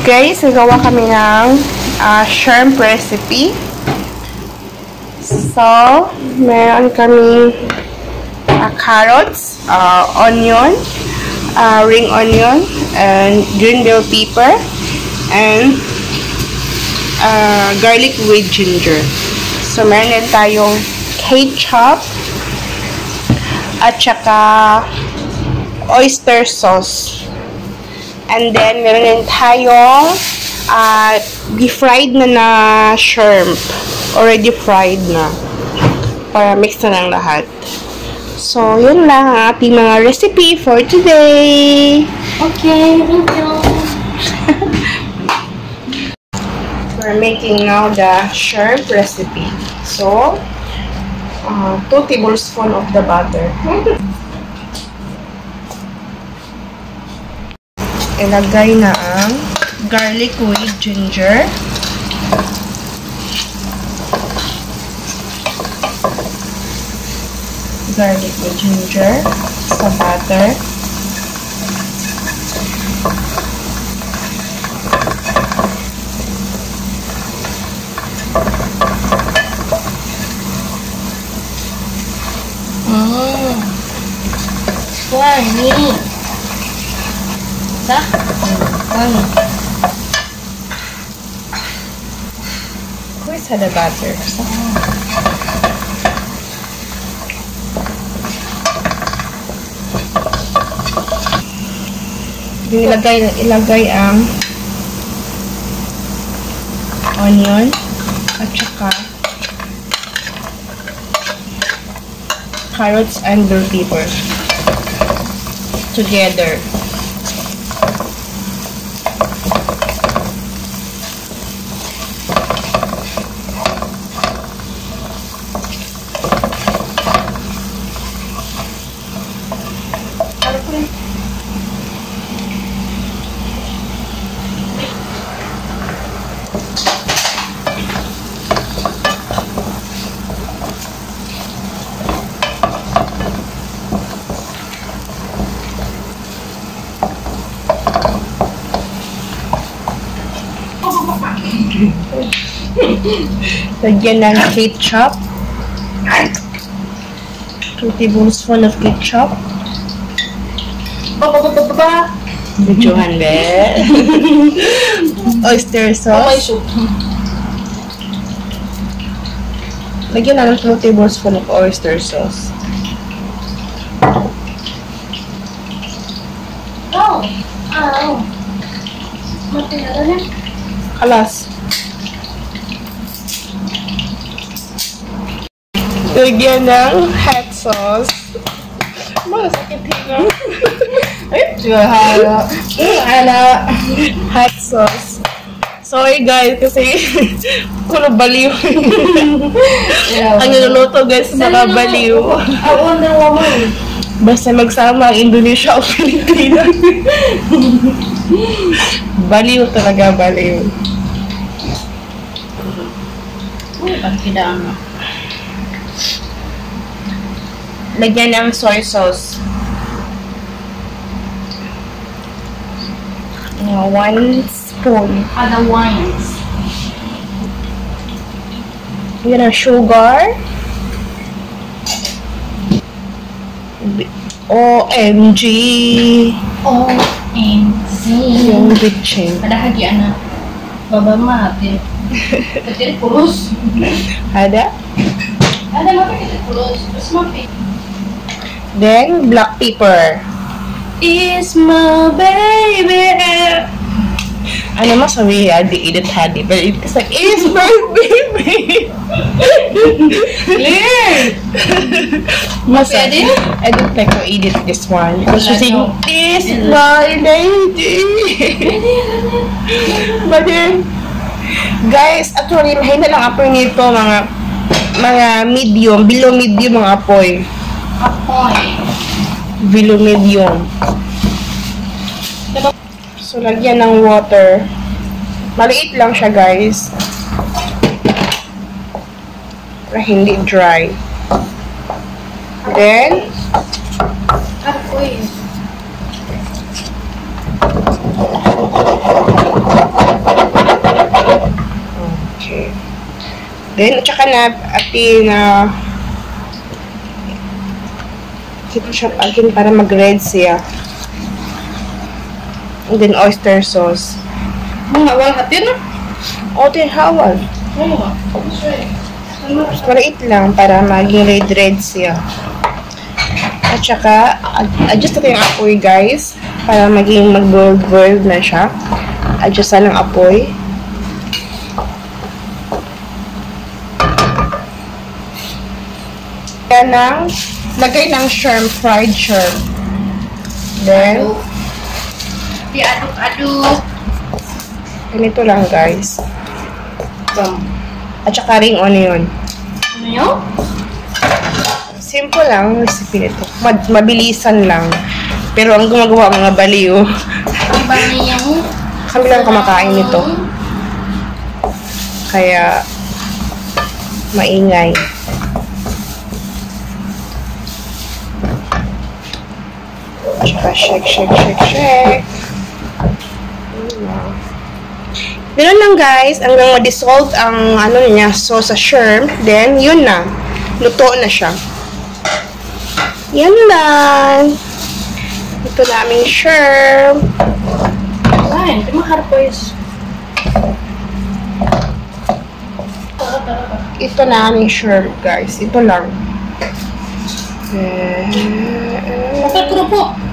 Guys, nagawa kami ng shrimp recipe. So, meron kami carrots, onion, ring onion, and green bell pepper, and garlic with ginger. So, meron din tayong ketchup at saka oyster sauce. And then, meron din tayong fried na shrimp. Already fried na. Para mix na lang lahat. So, yun lang ang ating mga recipe for today. Okay, thank you. We're making now the shrimp recipe. So, 2 tablespoons of the butter. Ilagay na ang garlic with ginger. Garlic with ginger sa butter. Why me? Dah? Where's the butter? Ilagay ang onion at saka carrots and bell pepper together. Lagyan ng ketchup. 2 tablespoons of ketchup. Bujuhan be. Oyster sauce. Lagyan ng 2 tablespoons of oyster sauce. Alas. Lagyan ng hot sauce. Masakit hina. Ay, hot sauce. Sorry guys, kasi kuno baliw. Ang niluluto guys, nakabaliw. I wonder woman. Basta magsama ang Indonesia o Pilipinas. Baliw talaga, baliw. Pagkidaan mo. Lagyan ng soy sauce. 1 spoon. Other wines. Lagyan ng sugar. OMG. OMG. Yung bitchin. Padahagi na. Baba mati. Ketil pulus. Ada? Ada mati ketil pulus. Terus mati. Then, black pepper. Is my baby. Ano mas sabi, di edit hadi. But it's like, is my baby. Clear. Mas edit? I don't like to edit this one. Because she's saying, is my lady. But then, guys, actually, mahina lang apoy nito, mga medium, below medium mga apoy. Apoy. Below medium. So, lagyan ng water. Maliit lang siya, guys. Para hindi dry. Then, Apoy. Then, tsaka na, dito siya atin para mag-red siya. And then, oyster sauce. Mga awal hati na. O, din hawal. Oo. Maliit lang para maging red siya. At saka, adjust natin yung apoy, guys. Para maging mag-boiled na siya. Adjust na lang apoy. Yan ang lagay ng shrimp, fried shrimp. Then, Aduk-aduk. ganito lang, guys. Bam. At saka ring onion. Ano yun? Simple lang recipe nito. Mabilisan lang. Pero ang gumagawa mga baliw. Ang bani yung... Kami lang kumakain nito. Kaya, maingay. Tsaka shake. Ganun lang, guys. Hanggang ma-dissolve ang ano niya, sauce sa shrimp. Then, yun na. Luto na siya. Yan lang. Ito na aming shrimp. Ay, hindi maharpoys. Ito na aming shrimp, guys. Ito lang. Bakit grupo?